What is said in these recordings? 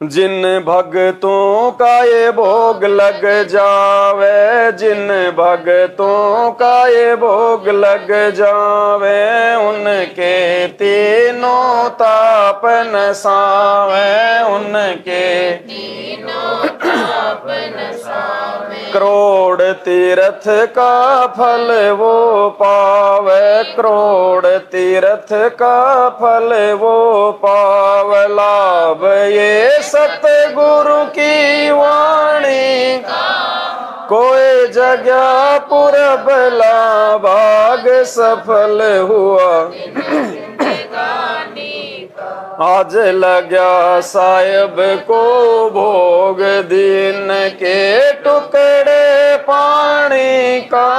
जिन भगतों का ये भोग लग जावे, जिन भगतों का ये भोग लग जावे, उनके तीनों ताप नसावे, उनके तीनों ताप नसावे। करोड़ तीर्थ का फल वो पावे, करोड़ तीर्थ का फल वो पावे। लाभ ये सतगुरु की वाणी का, कोई जगह पुरब ला भाग सफल हुआ। आज लगा साहिब को भोग, दिन के टुकड़े पानी का,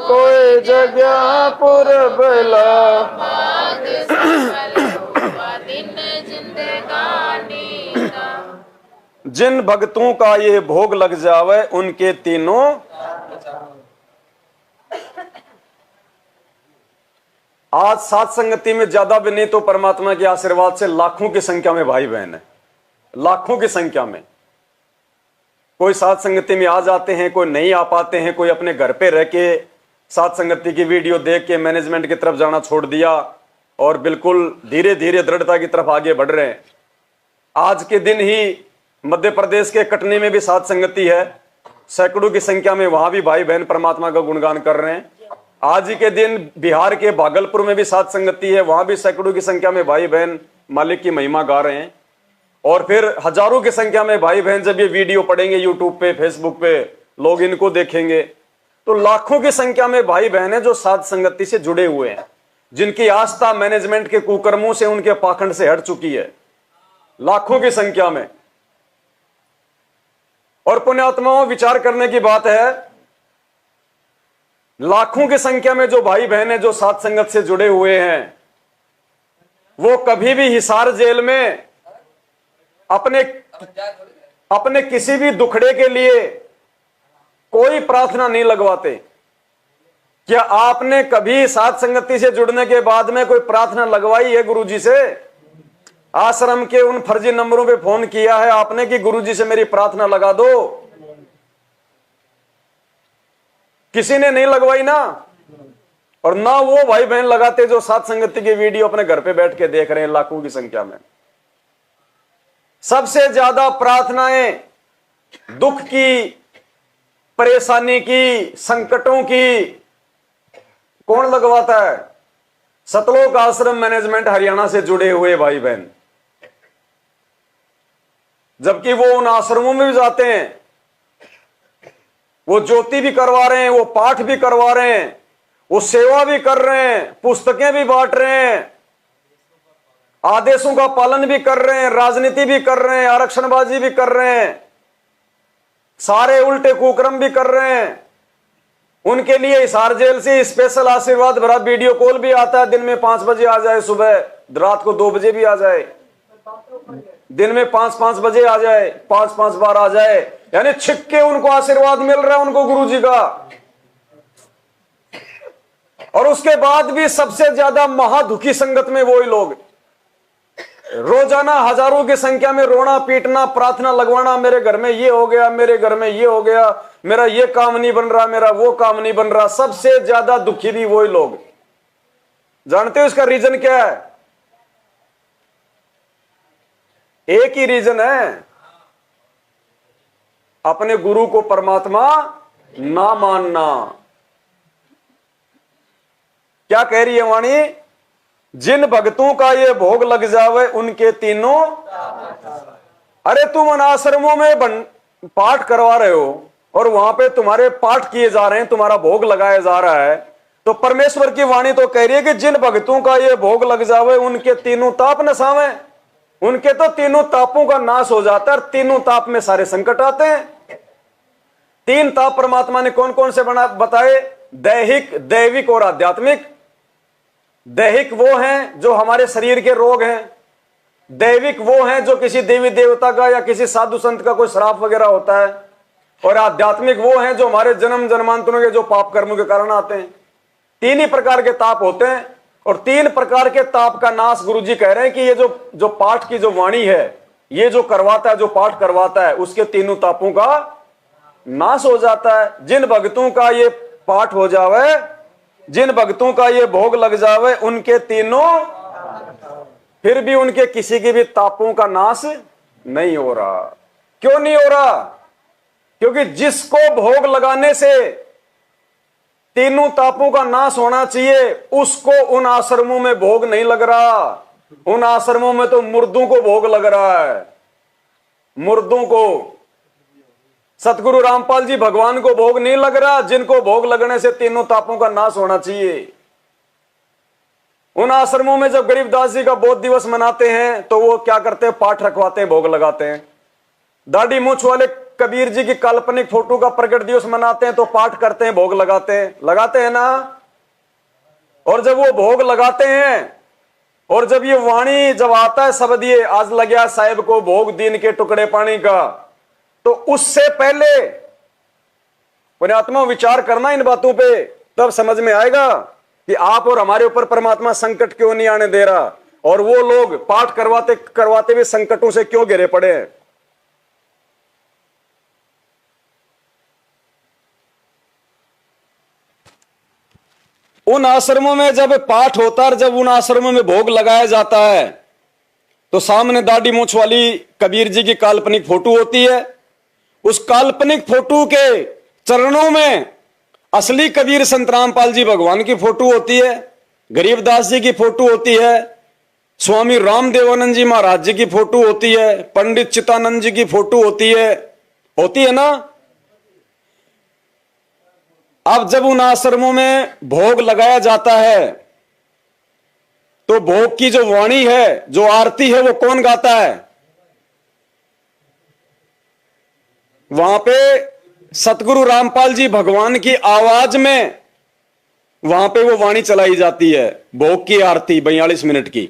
कोई जगह पुरब ला भाग सफल हुआ दिन जिंदगानी का। जिन भक्तों का ये भोग लग जावे, उनके तीनों आज सात संगति में ज्यादा भी नहीं तो परमात्मा के आशीर्वाद से लाखों की संख्या में भाई बहन है, लाखों की संख्या में। कोई सात संगति में आ जाते हैं, कोई नहीं आ पाते हैं, कोई अपने घर पे रह के सात संगति की वीडियो देख के मैनेजमेंट की तरफ जाना छोड़ दिया और बिल्कुल धीरे धीरे दृढ़ता की तरफ आगे बढ़ रहे हैं। आज के दिन ही मध्य प्रदेश के कटनी में भी सात संगति है, सैकड़ों की संख्या में वहां भी भाई बहन परमात्मा का गुणगान कर रहे हैं। आज ही के दिन बिहार के भागलपुर में भी सात संगति है, वहां भी सैकड़ों की संख्या में भाई बहन मालिक की महिमा गा रहे हैं। और फिर हजारों की संख्या में भाई बहन जब ये वीडियो पढ़ेंगे यूट्यूब पे, फेसबुक पे, लोग इनको देखेंगे, तो लाखों की संख्या में भाई बहन है जो सात संगति से जुड़े हुए हैं, जिनकी आस्था मैनेजमेंट के कुकर्मों से, उनके पाखंड से हट चुकी है, लाखों की संख्या में। और पुण्यात्माओं, विचार करने की बात है, लाखों की संख्या में जो भाई बहन है जो सात संगत से जुड़े हुए हैं, वो कभी भी हिसार जेल में अपने किसी भी दुखड़े के लिए कोई प्रार्थना नहीं लगवाते। क्या आपने कभी सात संगति से जुड़ने के बाद में कोई प्रार्थना लगवाई है गुरुजी से? आश्रम के उन फर्जी नंबरों पे फोन किया है आपने कि गुरुजी से मेरी प्रार्थना लगा दो? किसी ने नहीं लगवाई ना। और ना वो भाई बहन लगाते जो सात संगति की वीडियो अपने घर पे बैठ के देख रहे हैं लाखों की संख्या में। सबसे ज्यादा प्रार्थनाएं दुख की, परेशानी की, संकटों की कौन लगवाता है? सतलोक आश्रम मैनेजमेंट हरियाणा से जुड़े हुए भाई बहन। जबकि वो उन आश्रमों में भी जाते हैं, वो ज्योति भी करवा रहे हैं, वो पाठ भी करवा रहे हैं, वो सेवा भी कर रहे हैं, पुस्तकें भी बांट रहे हैं, आदेशों का पालन भी कर रहे हैं, राजनीति भी कर रहे हैं, आरक्षणबाजी भी कर रहे हैं, सारे उल्टे कुकर्म भी कर रहे हैं। उनके लिए हिसार जेल से स्पेशल आशीर्वाद भरा वीडियो कॉल भी आता है। दिन में 5 बजे आ जाए, सुबह रात को 2 बजे भी आ जाए, दिन में 5-5 बजे आ जाए, 5-5 बार आ जाए, यानी छिप के उनको आशीर्वाद मिल रहा है उनको गुरुजी का। और उसके बाद भी सबसे ज्यादा महादुखी संगत में वही लोग, रोजाना हजारों की संख्या में रोना पीटना, प्रार्थना लगवाना, मेरे घर में ये हो गया, मेरे घर में ये हो गया, मेरा ये काम नहीं बन रहा, मेरा वो काम नहीं बन रहा। सबसे ज्यादा दुखी भी वही लोग। जानते हो इसका रीजन क्या है? एक ही रीजन है, अपने गुरु को परमात्मा ना मानना। क्या कह रही है वाणी? जिन भक्तों का ये भोग लग जावे, उनके तीनों। अरे तुम उन आश्रमों में पाठ करवा रहे हो और वहां पे तुम्हारे पाठ किए जा रहे हैं, तुम्हारा भोग लगाया जा रहा है, तो परमेश्वर की वाणी तो कह रही है कि जिन भक्तों का ये भोग लग जावे, उनके तीनों ताप नसावे। उनके तो तीनों तापों का नाश हो जाता है और तीनों ताप में सारे संकट आते हैं। 3 ताप परमात्मा ने कौन कौन से बताए? दैहिक, दैविक और आध्यात्मिक। दैहिक वो हैं जो हमारे शरीर के रोग हैं, दैविक वो हैं जो किसी देवी देवता का या किसी साधु संत का कोई श्राप वगैरह होता है, और आध्यात्मिक वो हैं जो हमारे जन्म जन्मांतरों के जो पाप कर्मों के कारण आते हैं। 3 ही प्रकार के ताप होते हैं और 3 प्रकार के ताप का नाश गुरुजी कह रहे हैं कि ये जो पाठ की जो वाणी है, ये जो करवाता है, जो पाठ करवाता है, उसके तीनों तापों का नाश हो जाता है। जिन भक्तों का ये पाठ हो जावे, जिन भक्तों का ये भोग लग जावे, उनके तीनों, फिर भी उनके किसी के भी तापों का नाश नहीं हो रहा। क्यों नहीं हो रहा? क्योंकि जिसको भोग लगाने से तीनों तापों का नाश होना चाहिए, उसको उन आश्रमों में भोग नहीं लग रहा। उन आश्रमों में तो मुर्दों को भोग लग रहा है, मुर्दों को। सतगुरु रामपाल जी भगवान को भोग नहीं लग रहा, जिनको भोग लगने से तीनों तापों का नाश होना चाहिए। उन आश्रमों में जब गरीबदास जी का बोध दिवस मनाते हैं तो वो क्या करते हैं? पाठ रखवाते हैं, भोग लगाते हैं। दाढ़ी मूछ वाले कबीर जी की काल्पनिक फोटो का प्रकट दिवस मनाते हैं तो पाठ करते हैं, भोग लगाते हैं ना। और जब वो भोग लगाते हैं और जब ये वाणी जब आता है शब्द, ये आज लग्या साहिब को भोग दीन के टुकड़े पानी का, तो उससे पहले पुण्यात्मा विचार करना इन बातों पे, तब समझ में आएगा कि आप और हमारे ऊपर परमात्मा संकट क्यों नहीं आने दे रहा, और वो लोग पाठ करवाते करवाते भी संकटों से क्यों घिरे पड़े हैं। उन आश्रमों में जब पाठ होता है, जब उन आश्रमों में भोग लगाया जाता है, तो सामने दाढ़ी मूछ वाली कबीर जी की काल्पनिक फोटो होती है। उस काल्पनिक फोटो के चरणों में असली कबीर संत रामपाल जी भगवान की फोटो होती है, गरीबदास जी की फोटो होती है, स्वामी रामदेवानंद जी महाराज जी की फोटो होती है, पंडित चित्तानंद जी की फोटो होती है ना। अब जब उन आश्रमों में भोग लगाया जाता है तो भोग की जो वाणी है, जो आरती है, वो कौन गाता है? वहां पे सतगुरु रामपाल जी भगवान की आवाज में वहां पे वो वाणी चलाई जाती है, भोग की आरती 42 मिनट की।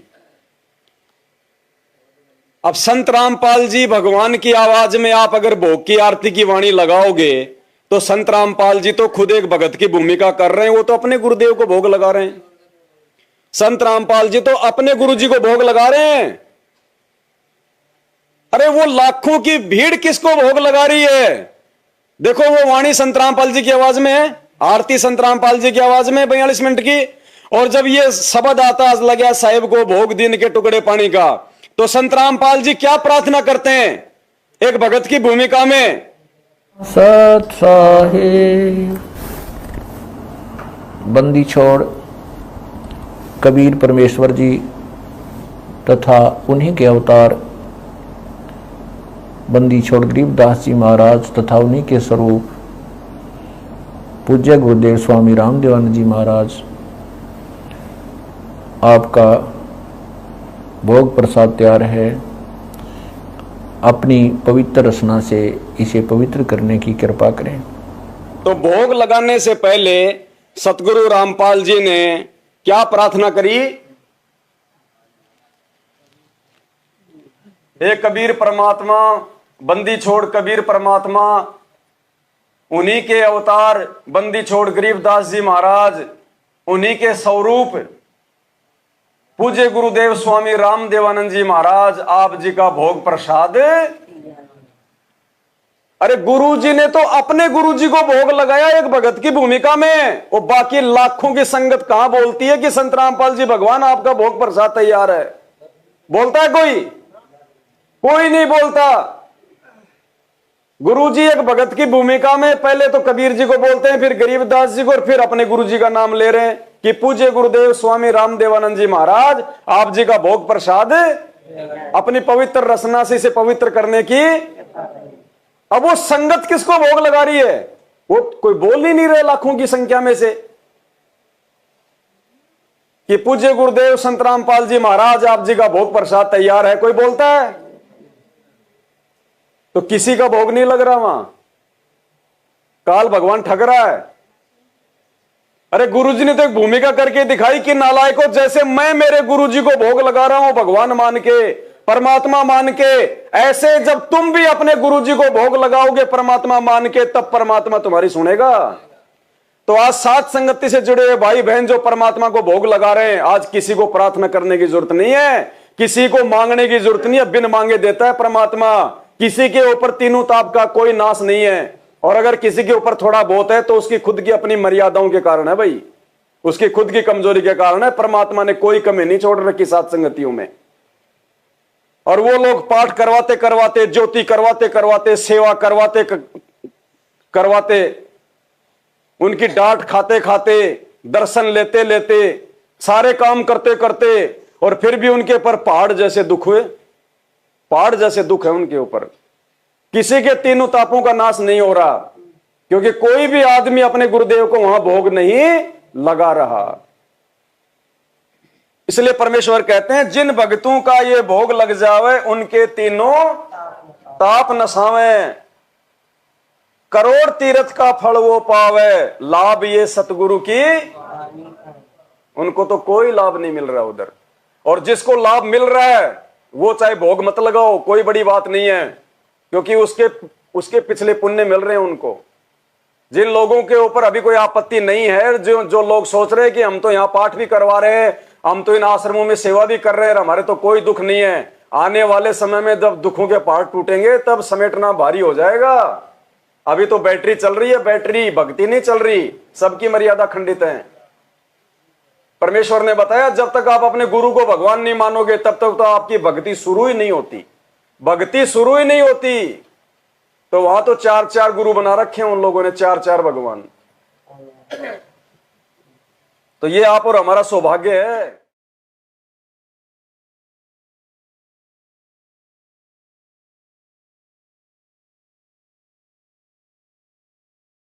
अब संत रामपाल जी भगवान की आवाज में आप अगर भोग की आरती की वाणी लगाओगे तो संत रामपाल जी तो खुद एक भगत की भूमिका कर रहे हैं, वो तो अपने गुरुदेव को भोग लगा रहे हैं। संत रामपाल जी तो अपने गुरु जी को भोग लगा रहे हैं। अरे वो लाखों की भीड़ किसको भोग लगा रही है? देखो वो वाणी संत रामपाल जी की आवाज में है, आरती संत रामपाल जी की आवाज में 42 मिनट की। और जब ये शब्द आता लग्या साहिब को भोग दीन के टुकड़े पानी का, तो संत रामपाल जी क्या प्रार्थना करते हैं एक भगत की भूमिका में? सत साहिब बंदी छोड़ कबीर परमेश्वर जी तथा उन्हीं के अवतार बंदी छोड़ गरीबदास जी महाराज तथा उन्हीं के स्वरूप पूज्य गुरुदेव स्वामी रामदेवानंद जी महाराज, आपका भोग प्रसाद तैयार है। अपनी पवित्र रचना से इसे पवित्र करने की कृपा करें। तो भोग लगाने से पहले सतगुरु रामपाल जी ने क्या प्रार्थना करी? हे कबीर परमात्मा, बंदी छोड़ कबीर परमात्मा, उन्हीं के अवतार बंदी छोड़ गरीबदास जी महाराज, उन्हीं के स्वरूप पूज्य गुरुदेव स्वामी रामदेवानंद जी महाराज, आप जी का भोग प्रसाद। अरे गुरु जी ने तो अपने गुरु जी को भोग लगाया एक भगत की भूमिका में, वो बाकी लाखों की संगत कहां बोलती है कि संत रामपाल जी भगवान आपका भोग प्रसाद तैयार है? बोलता है कोई? कोई नहीं बोलता। गुरु जी एक भगत की भूमिका में पहले तो कबीर जी को बोलते हैं, फिर गरीबदास जी को, और फिर अपने गुरु जी का नाम ले रहे हैं कि पूज्य गुरुदेव स्वामी रामदेवानंद जी महाराज, आप जी का भोग प्रसाद अपनी पवित्र रचना से इसे पवित्र करने की। अब वो संगत किसको भोग लगा रही है? वो कोई बोल ही नहीं रहे लाखों की संख्या में से कि पूज्य गुरुदेव संत रामपाल जी महाराज, आप जी का भोग प्रसाद तैयार है। कोई बोलता है? तो किसी का भोग नहीं लग रहा वहां, काल भगवान ठग रहा है। अरे गुरुजी ने तो एक भूमिका करके दिखाई कि नालायकों, जैसे मैं मेरे गुरुजी को भोग लगा रहा हूं भगवान मान के, परमात्मा मान के, ऐसे जब तुम भी अपने गुरुजी को भोग लगाओगे परमात्मा मान के, तब परमात्मा तुम्हारी सुनेगा। तो आज साथ संगति से जुड़े हुए भाई बहन जो परमात्मा को भोग लगा रहे हैं, आज किसी को प्रार्थना करने की जरूरत नहीं है किसी को मांगने की जरूरत नहीं है, बिन मांगे देता है परमात्मा। किसी के ऊपर तीनों ताप का कोई नाश नहीं है, और अगर किसी के ऊपर थोड़ा बहुत है तो उसकी खुद की अपनी मर्यादाओं के कारण है भाई, उसकी खुद की कमजोरी के कारण है। परमात्मा ने कोई कमी नहीं छोड़ रखी सात संगतियों में। और वो लोग पाठ करवाते करवाते, ज्योति करवाते करवाते, सेवा करवाते करवाते, उनकी डांट खाते खाते, दर्शन लेते लेते, सारे काम करते करते, और फिर भी उनके ऊपर पहाड़ जैसे दुख हुए। पहाड़ जैसे दुख है उनके ऊपर। किसी के तीनों तापों का नाश नहीं हो रहा, क्योंकि कोई भी आदमी अपने गुरुदेव को वहां भोग नहीं लगा रहा। इसलिए परमेश्वर कहते हैं, जिन भक्तों का ये भोग लग जावे उनके तीनों ताप नसावे, करोड़ तीर्थ का फल वो पावे, लाभ ये सतगुरु की, उनको तो कोई लाभ नहीं मिल रहा उधर। और जिसको लाभ मिल रहा है वो चाहे भोग मत लगाओ, कोई बड़ी बात नहीं है, क्योंकि उसके पिछले पुण्य मिल रहे हैं उनको। जिन लोगों के ऊपर अभी कोई आपत्ति नहीं है, जो लोग सोच रहे हैं कि हम तो यहाँ पाठ भी करवा रहे हैं, हम तो इन आश्रमों में सेवा भी कर रहे हैं, हमारे तो कोई दुख नहीं है, आने वाले समय में जब दुखों के पहाड़ टूटेंगे तब समेटना भारी हो जाएगा। अभी तो बैटरी चल रही है, बैटरी भक्ति नहीं चल रही, सबकी मर्यादा खंडित है। परमेश्वर ने बताया, जब तक आप अपने गुरु को भगवान नहीं मानोगे तब तक तो आपकी भक्ति शुरू ही नहीं होती। भक्ति शुरू ही नहीं होती। तो वहां तो चार चार गुरु बना रखे हैं उन लोगों ने, चार चार भगवान। तो ये आप और हमारा सौभाग्य है।